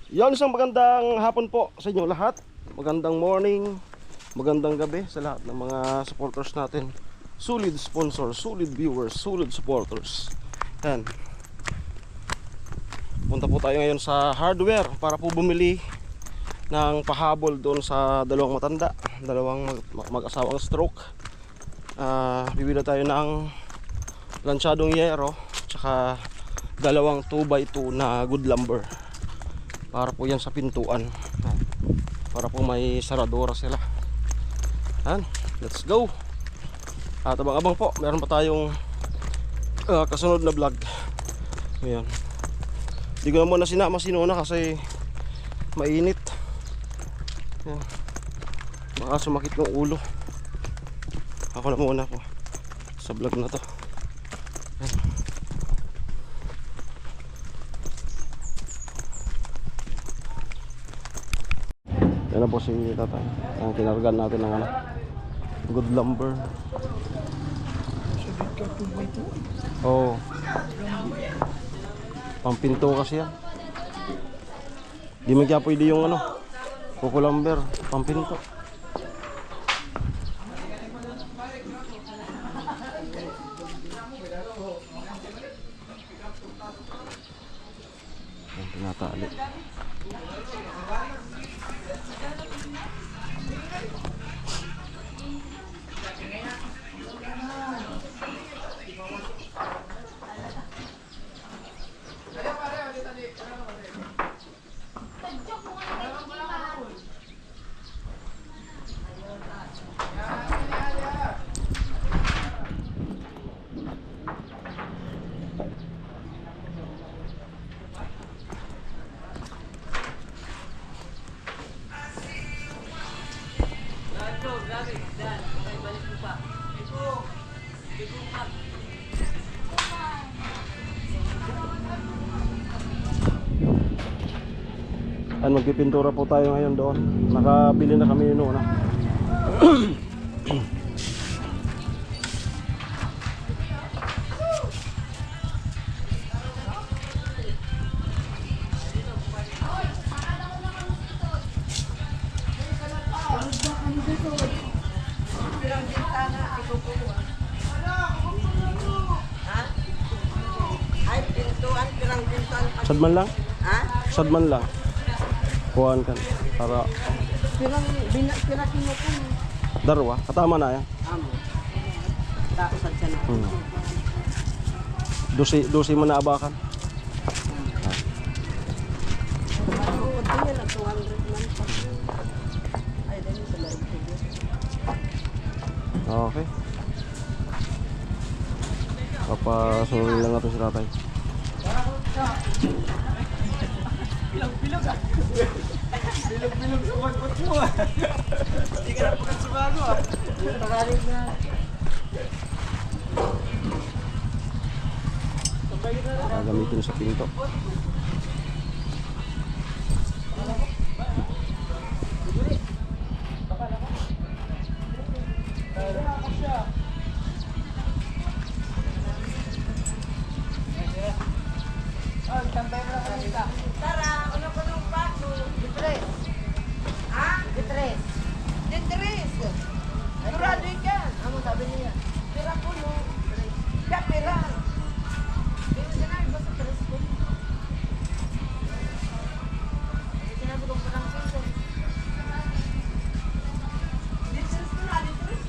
Yan, isang magandang hapon po sa inyo lahat. Magandang morning, magandang gabi sa lahat ng mga supporters natin. Solid sponsors, solid viewers, solid supporters. Yan. Punta po tayo ngayon sa hardware para po bumili ng pahabol doon sa dalawang matanda, dalawang mag-asawang stroke. Bibili tayo ng lansyadong yero, tsaka dalawang 2x2 na good lumber. Para po yan sa pintuan, para po may saradora sila. Yan, let's go. At abang-abang po, meron pa tayong kasunod na vlog. Ayan. Hindi ko na muna sinama sinuna kasi mainit. Ayan. Baka sumakit ng ulo. Ako na muna po sa vlog na to. Ayan. Yan na po si tatay. Ang kinargan natin ng good lumber. Oo. Pampinto kasi yan. Di man kaya pwede yung kuko lumber, pampinto. Yan, tinatali. Magpipintura po tayo ngayon doon. Nakabili na kami noon. Sadman lang? Ha? Sadman lang. Kuhaan kan para Pirang kino ko. darwa, katama na yan. Amo. Tausad siya na. Dosi mo na abakan. Manood din yan, 200 man pa. Ay, dahil sa lahat ko. Okay. Papasunod lang natin si tatay. Bilog-bilog ah. Bilog-bilog sa magbot mo ah. Hindi ka na pagkat sumago ah. Tagalig na. Gagamitin sa pinto. Tara, ano ko nung pato? Ditres. Ha? Ditres. Ditres. Sigurado yan. Ano sabi niya? Pira ko no. Kaya pira. Pero sinabi ba sa tres ko? Sinabi ko parang piso. Ditres ko na, ditres.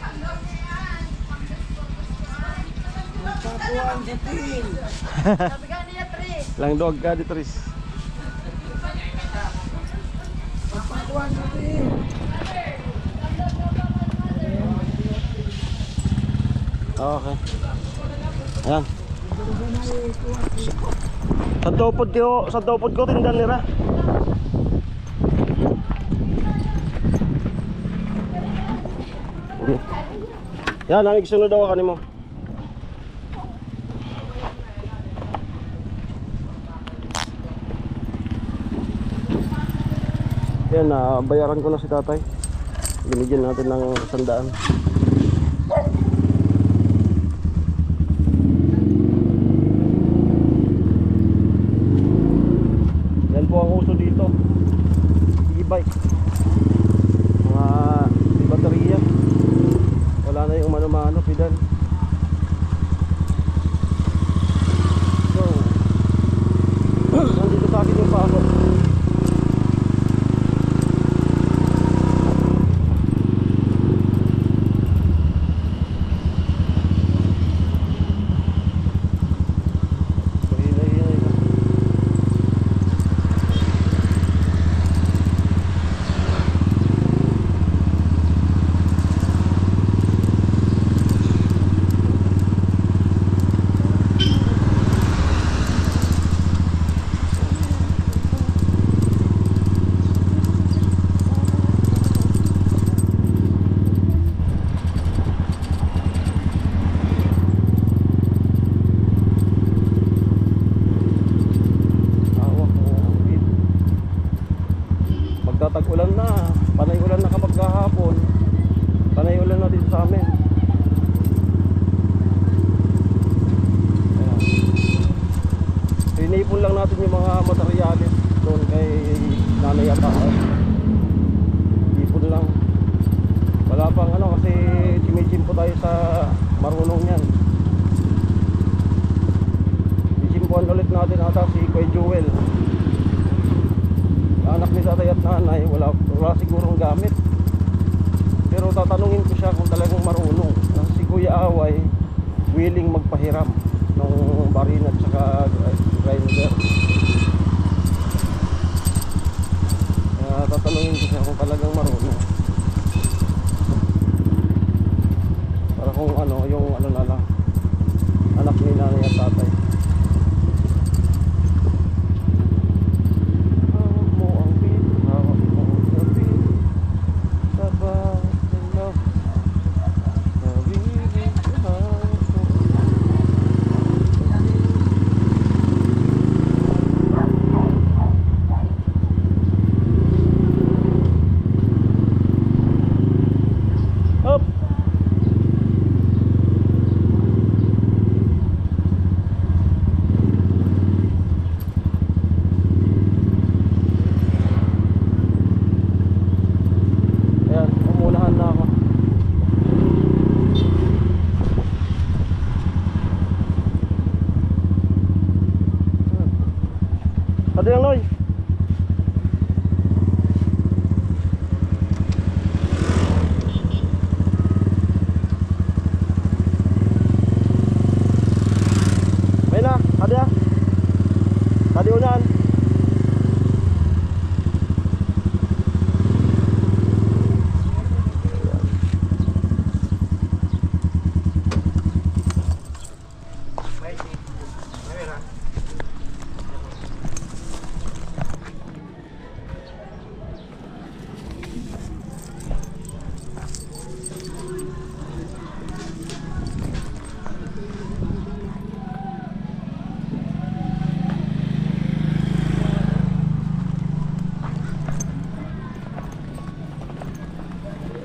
Ano yan? Papuan si Tin. Sabi ka niya, tres. Lang dog ka di Tris. Papuan si Tin. Okay. Ayan. Sa topod ko tindan nila. Okay. Yan, ang igsunod daw ka nimo. Yan, bayaran ko na si tatay. Binigyan natin ng 100. po ang uso dito. E-bike. Mga may baterya. Wala na yung mano-mano pedal. So, nandito sa akin yung pako. Tag-ulan na, panay ulan na kapag kahapon, panay ulan na dito sa amin. Ayan. Inipon lang natin yung mga materyales doon kay nanay at ako. Ipon lang. Wala pang ano kasi chimichimpo tayo sa marunong yan. Ichimpuan ulit natin ata si Kuya Joel. Anak ni tatay at nanay, wala sigurong gamit. Pero tatanungin ko siya kung talagang marunong. Kasi si Kuya Away willing magpahiram ng barin at saka grinder. Tatanungin ko siya kung talagang marunong. Para kung ano, yung ano na lang, anak ni nanay at tatay. Ada yang noy. May na, ada. Tadi unan.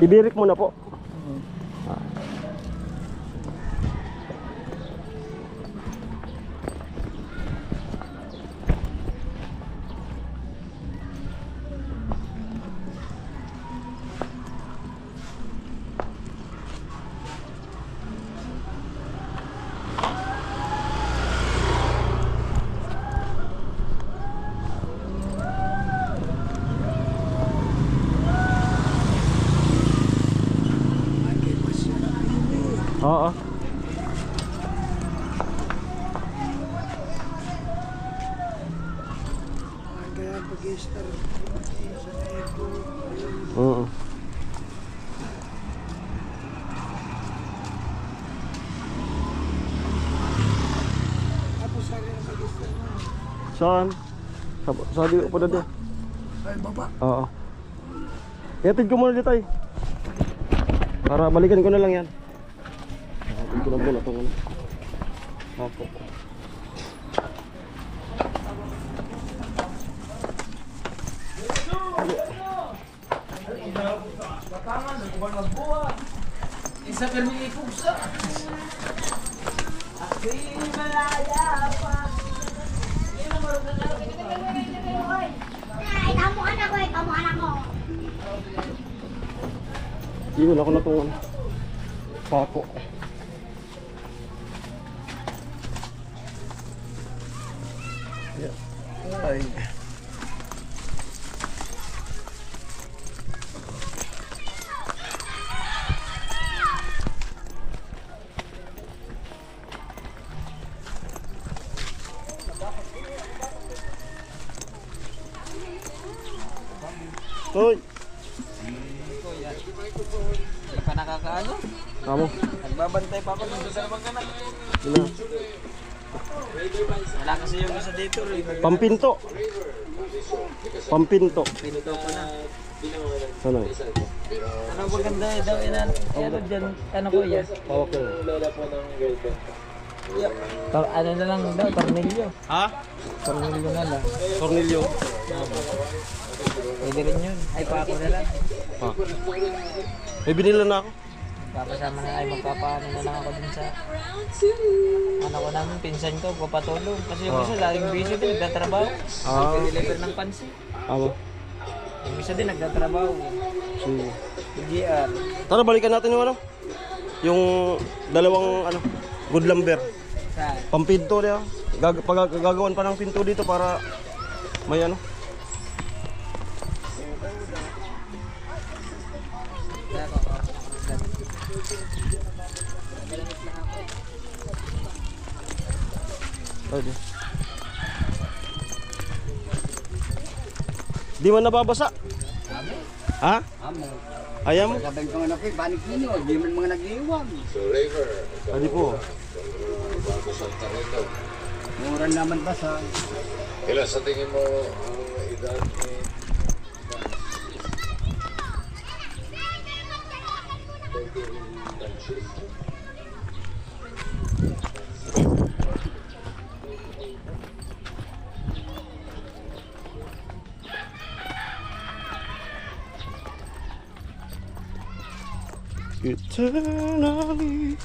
Ibirik muna po. Oo. Kaya pag-i-star sa airport. Oo. Tapos sa rin pag-i-star na. Saan? Sa di po na doon. Ay, baba. Oo. Ihatid ko muna dito ay. Para balikan ko na lang yan. Ihatid ko na muna ito muna. Ako. Isa pero may ipugsa. Ako'y malaya pa. Hindi na marunong na. Yun, ako na itong pako. Yeah. Ay. Hoy, Hindi pa nakakaano. amo. Nagbabantay pa ako ng dalawang anak. Yun na. Wala kasi yung isa dito. Pampinto. Pampinto. Pinto ko na. Ano? Ano maganda daw inan? Ano dyan? Ano ko yan? Hawak ko. Ano na lang daw? Tornilyo. Ha? Tornilyo na lang. Tornilyo. Pwede rin yun. Ay pa ako na lang. Ha? May binila na ako. Papasama na ay magpapaano na lang ako dun sa ano ko namin, pinsan ko, papatulong. Kasi yung isa laging busy din, nagtatrabaho. Ah. Deliver ng pansi. Amo. Yung isa din nagtatrabaho. Sige. Yung GR. Tara, balikan natin yung ano. Yung dalawang ano, good lumber. Saan? Pampinto niya. Gagawan pa ng pinto dito para may ano. Pwede. Di man nababasa? Ha? Amo. Ayaw mo? Sabay ko nga na po, banik ninyo. Di man mga nag-iwag. Hindi po. Mura naman ba sa... Ilan sa tingin mo ang edad ni Eternally.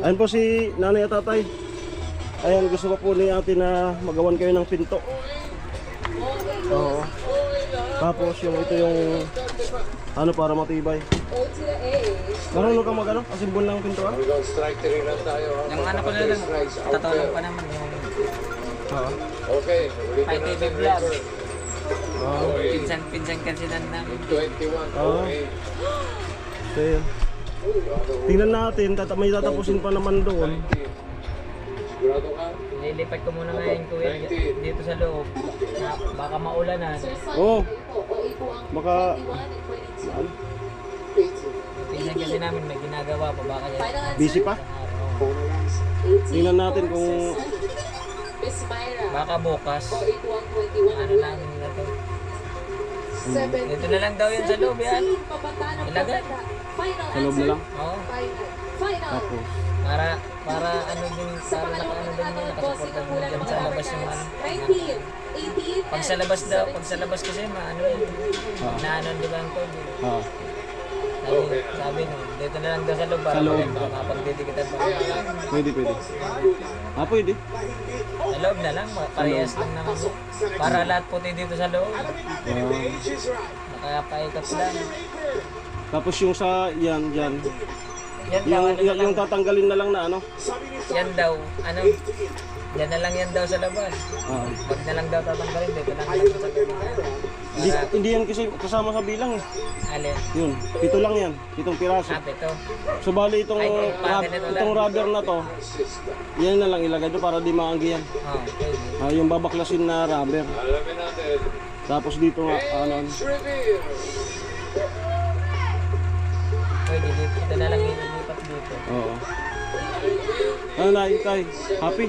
Ayan po si nanay at tatay. Ayan, gusto pa po ni ate na magawan kayo ng pinto. Oo. Tapos yung ito yung ano para matibay. Marunong ka mag-ano? Asimbol ng pinto ah? Hanggang strike 3 lang tayo. Yung ano ko na lang, tatulong pa naman yung Oo. Okay, ulit Fight na TV natin Vlog. record. Pinsan kasi namin. 21, okay. So yun. Tingnan natin, may tatapusin pa naman doon. 19. Sigurado ka? Nilipat ko muna ngayon kuya dito sa loob. Na baka maulanan. Oo. Baka Pinsan kasi namin may ginagawa pa baka busy pa. Tingnan natin kung baka bukas. Ano namin na to. Dito na lang daw yun sa loob yan. Ilagay. sa loob na lang. Oo. Tapos Para ano din, para nakaano din yun, nakasuporta din dyan sa labas yung ano. Pag sa labas daw, pag sa labas kasi maano yun. Naanon di ba ang COVID? Ah. Sabi no, dito na lang daw sa loob para Sa loob. makapagdidikitan pa. Pwede. Ah, pwede. Sa loob na lang, parehas lang naman. Para lahat puti dito sa loob. Ah. Nakapaikot lang. Tapos yung sa yan. Yan daw, ano na lang. Yung tatanggalin na lang na ano? Yan daw, ano, yan na lang yan daw sa labas. Ah. Wag na lang daw tatanggalin, dito lang sa loob. Hindi yan kasi kasama sa bilang eh. Alin? Yun, 7 lang yan. 7 piraso. Ito. So bali itong rubber na to, yan na lang ilagay doon para di maanggi yan. Oh, pwede. Yung babaklasin na rubber. Alamin natin. Tapos dito nga, ano, Reveal. Pwede, dito na lang ilipat dito. oo. Ano na, Tay? Happy?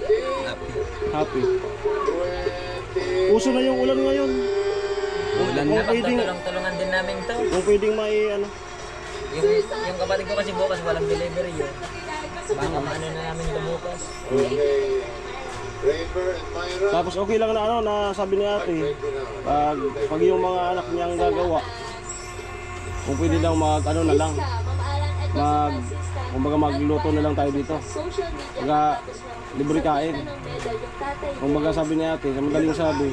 Happy. Uso na yung ulan ngayon. Kung pwedeng, Tulong-tulungan din namin to. kung pwedeng may ano. Yung kapatid ko kasi bukas walang delivery yun. Baka maano na namin ito bukas. Okay. Raver and Myra. Tapos okay lang na ano, na sabi ni ate, pag yung mga anak niyang gagawa, kung pwede lang mag ano na lang, kumbaga magluto na lang tayo dito. Kumbaga libre kain. Kumbaga sabi ni ate, sa madaling sabi,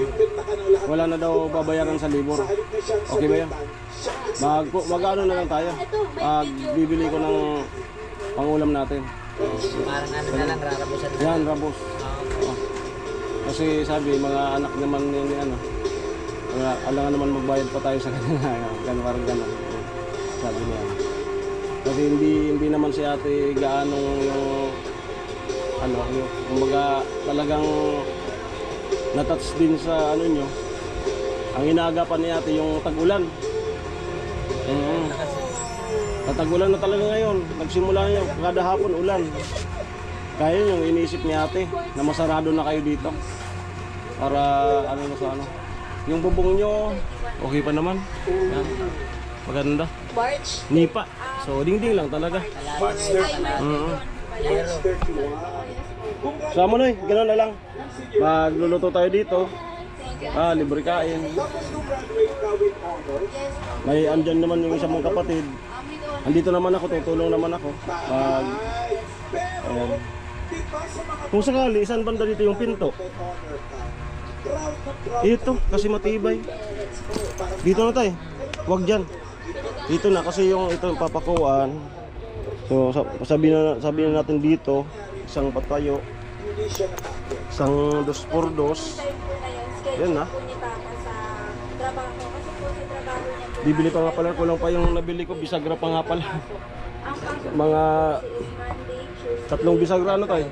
wala na daw babayaran sa libor. Okay ba yan? Mag-ano na lang tayo. Bibili ko ng pangulam natin. Parang ano na lang, rarabusan na. Yan, rabos. Oh. Kasi sabi, mga anak naman ni ano, alangan naman magbayad pa tayo sa kanila. Ganun, parang ganun. Sabi niya. Kasi hindi naman si ate gaano yung ano, yung kumbaga talagang natouch din sa ano nyo. Ang inaagapan ni ate yung tag-ulan. Tag-ulan na talaga ngayon. Nagsimula nyo, kada hapon ulan. Kaya yung iniisip ni ate na masarado na kayo dito. Para ano na sa ano. Yung bubong nyo, okay pa naman. Maganda. Nipa. So dingding lang talaga. Sama na gano'n na lang. Magluluto tayo dito. Libre kain. May andyan naman yung isa mong kapatid. Andito naman ako, tutulong naman ako. Ayan. Kung sakali, isang banda dito yung pinto. Ito, kasi matibay. Dito na tayo. Huwag dyan. Dito na, kasi yung ito papakuan. So, sabihin na natin dito, isang patayo. Isang 2x2. Yan na. Bibili pa nga pala, kulang pa yung nabili ko, bisagra pa nga pala. Mga 3 bisagra ano tayo.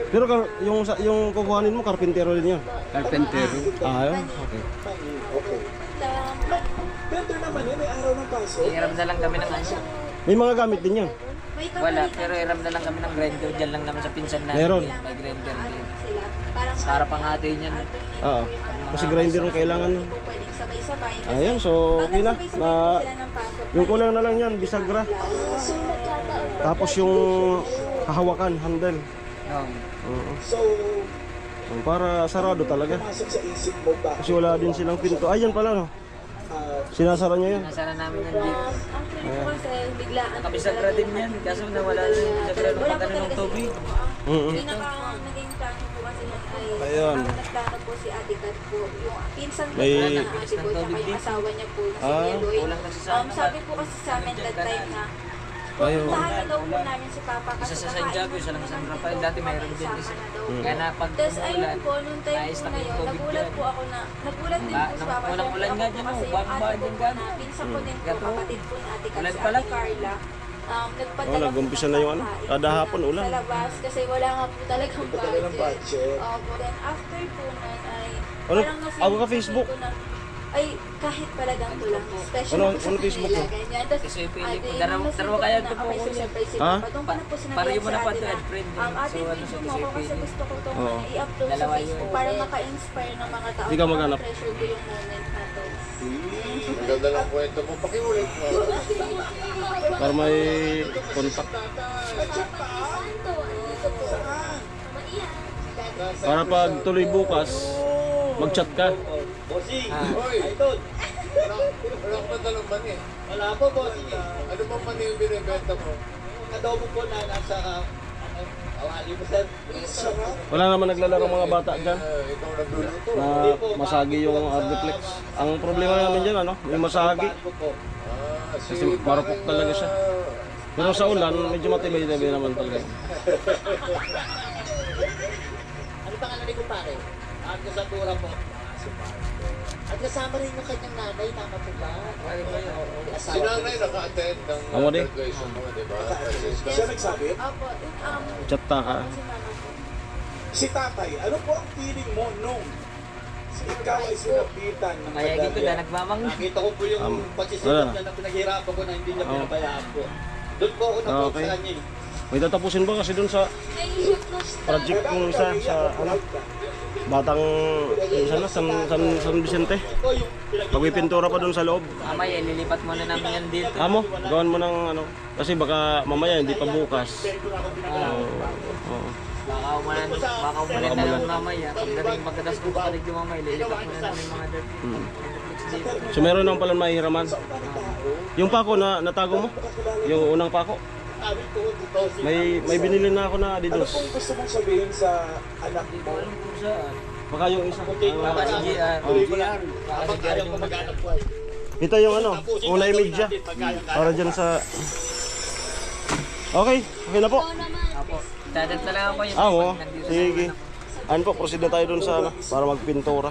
Pero yung kukuhanin mo, karpintero din yun. Carpenter. Yun? Okay. Hiram na lang kami ng ano. May mga gamit din yun. Wala, pero hiram na lang kami ng grinder. Diyan lang naman sa pinsan namin. Meron. May grinder din. Sa harap ang ate niyan. Oo. Kasi grinder ang kailangan. Ayan, so okay na. Yung kulang na lang yan, bisagra. Tapos yung kahawakan, handle. Oo. Para sarado talaga. Kasi wala din silang pinto. Ayan pala no. Sinasara niya yun. Nasara namin yan dito. biglaan. Nakabisagra din yan. Kaso nawala na yung bisagra nung pagkano ng tubig. Naging plano po kasi ay Ayun. nagplano po si Ate Kat po. Yung pinsan ko May- na ate ko tsaka yung asawa niya po na si Eloy. kulang kasi sa amin. Sabi po kasi sa amin that time na Ayun. puntahan na daw po namin si Papa kasi Isa sa San Jago, isa lang sa San Rafael. Dati mayroon din isa. Kaya na pag Tapos ayun umulan, po, nung time nais po na na yun, yung tubig nagulat dyan. po ako na, nagulat din po si Papa. Walang ulan nga dyan, Kasi yung baka ate dyan ko ka. na, pinsan ko din po, Gato. kapatid po ni Ate Kat, Ulan si pala. Ate Carla. Nagpadala nag-umpisa po na yung ano, ng pagkain kada hapon ulan. sa labas kasi wala nga po talagang budget. Opo, then after po nun ay Ano, parang nasa ako ka Facebook? ko na, ay kahit pala ganito lang, special Ano- po sa ano Facebook kanila, mo? ganyan. Tapos, Kasi pili ko, ate, darawa nung kaya nasunod ito na po ako, ko surprise si Ha? Papa. Doon pa na po sinabihan Pareho mo si na ate pa na, friend. ate, So, ano, video sa mo ako kasi Pili. gusto ko itong Oo. i-upload sa Dalawa Facebook yun. para maka-inspire ng mga tao. Di ka maghanap? Treasure ko yung moment na to. Ang ganda ng kwento mo. Pakiulit mo. Para may contact. Santo, andito po. Maiyan. Para pag tuloy bukas, mag-chat ka. Bossing! Hoy! Idol! Walang madalang mani. Wala po, bossing. Ano bang mani yung binibenta mo? Adobo po na nasa awali mo, sir. Wala naman naglalaro mga bata dyan Ikaw nagluluto. na masagi yung Ardiplex. Ang problema namin dyan, ano, yung masagi. Bago po. Kasi marupok talaga siya. Pero sa ulan, medyo matibay-tibay naman talaga. Ano pangalan ni kumpare? Ang kasatura po. At kasama rin yung kanyang nanay, tama po ba? Si nanay naka-attend ng Amo di? graduation mo, di ba? Siya nagsabi, Opo, Chat ta ka. si tatay, ano po ang feeling mo nung ikaw ay sinabitan ng Mayagin ko na nagmamang. Nakita ko po yung wala. pagsisikap niya na pinaghirapan ko na hindi niya pinabayaan po. Doon po ako na-post Okay. sa kanya eh. May tatapusin ba kasi dun sa project kong isa sa ano, batang isa na, San Vicente. Ito yung Pagpipintura pa dun sa loob. Mamaya, lilipat muna namin yan dito. Amo, gawan mo ng ano. Kasi baka mamaya hindi pa bukas. Oo. Baka umulan na lang mamaya. Pagdating pagkatas ko pa rin yung mamaya, lilipat muna namin mga dirt. Dito. So meron naman pala mahiraman. Yung pako na natago mo? Yung unang pako? sabi ko, 2000. May binili na ako na Ano Adidas. pong gusto mong sabihin sa anak mo? Baka yung isa. Baka si GR. Habang kaya ko mag-anak po ay. Ito yung ano, una imidya. Para dyan sa... Okay, okay na po. Apo. Dadat na lang ako yun. Oo, Nandito sa sige. ano. Ano po, proceed na tayo dun sa ano, para magpintura.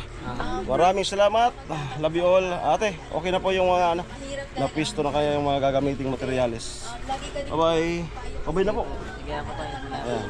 Maraming salamat. Love you all. Ate, okay na po yung mga ano, napisto na kaya yung mga gagamiting materyales. Bye-bye. Bye-bye na po. Sige ako tayo. Ayan.